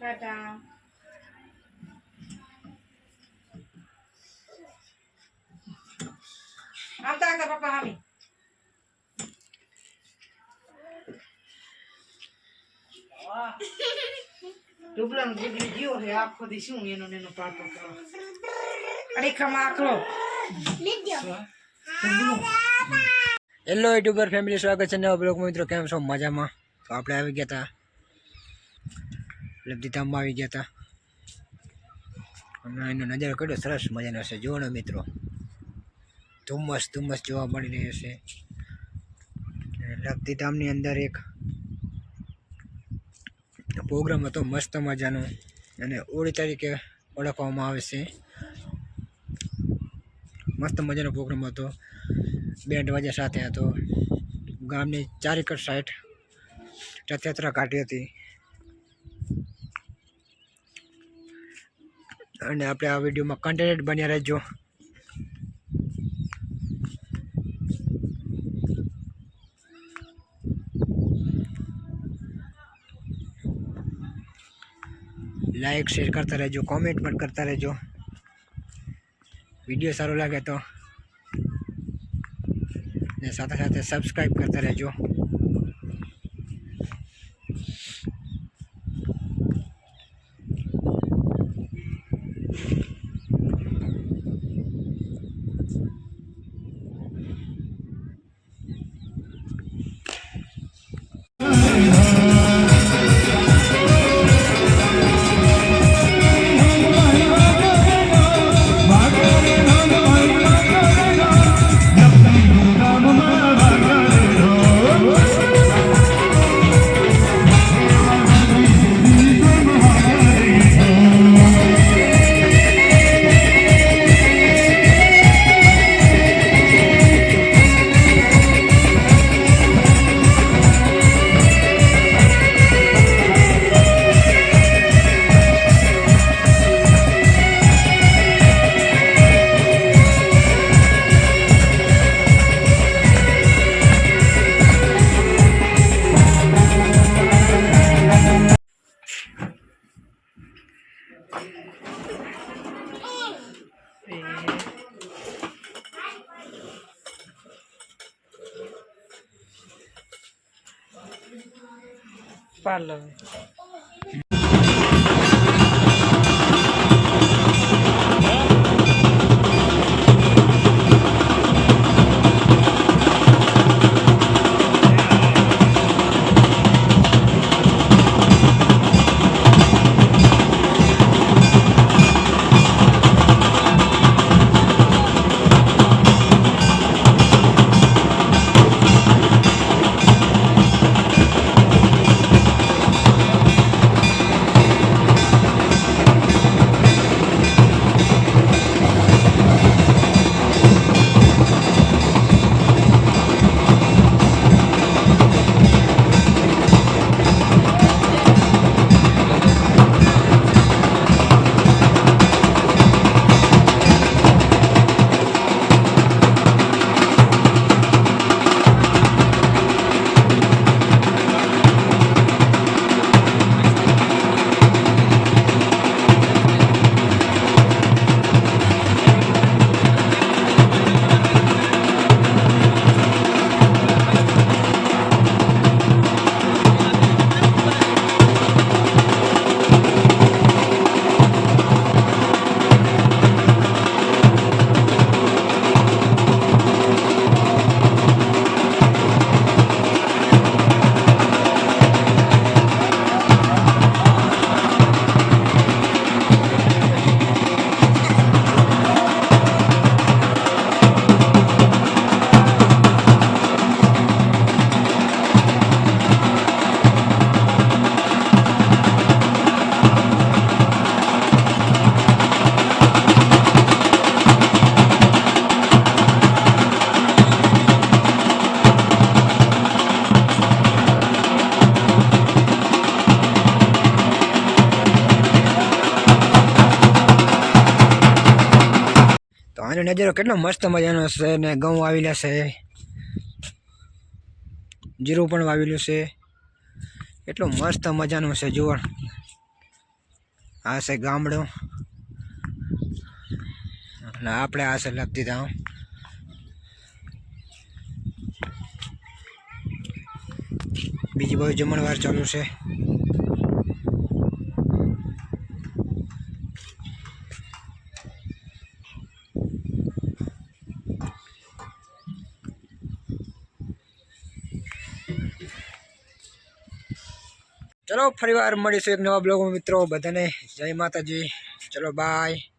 ટાટા. આવતા આગળ પપ્પા હામી. ડુબલાનો ગુગલી ગયો છે આખો દી શું એનો નેનો પાટો કરો. અરે ખમા આખલો. હેલો યુટ્યુબર ફેમિલી, સ્વાગત છે નવા બ્લોગ મિત્રો. કેમ છો? મજામાં? તો આપણે આવી ગયા હતા લબ્ધિધામમાં આવી ગયા હતા અને એનો નજારો કેટલો સરસ મજાનો છે. જુઓ ને મિત્રો, ધુમ્મસ ધુમ્મસ જોવા મળી રહ્યો છે. લબ્ધિધામની અંદર એક પ્રોગ્રામ હતો મસ્ત મજાનો, અને હોળી તરીકે ઓળખવામાં આવે છે. મસ્ત મજાનો પ્રોગ્રામ હતો, બેન્ડ વાજા સાથે હતો. ગામની ચારેકર સાઈડ રથયાત્રા કાઢી હતી, અને આપણે આ વિડીયોમાં કન્ટેન્ટ બન્યા રહેજો. લાઈક શેર કરતા રહેજો, કોમેન્ટ પણ કરતા રહેજો. વિડીયો સારો લાગે તો ને સાથે સાથે સબસ્ક્રાઈબ કરતા રહેજો. પાર્લર. આનો નજારો કેટલો મસ્ત મજાનો છે, ને ઘઉં વાવેલા છે, જીરું પણ વાવેલું છે. એટલો મસ્ત મજાનો છે. જુઓ આ છે ગામડું અને આપણે આ છે લપતીધામ. બીજી બાજુ જમણવાર ચાલુ છે. ચલો ફરીવાર મળીશું એક નવા બ્લોગમાં મિત્રો. બધાને જય માતાજી. ચલો બાય.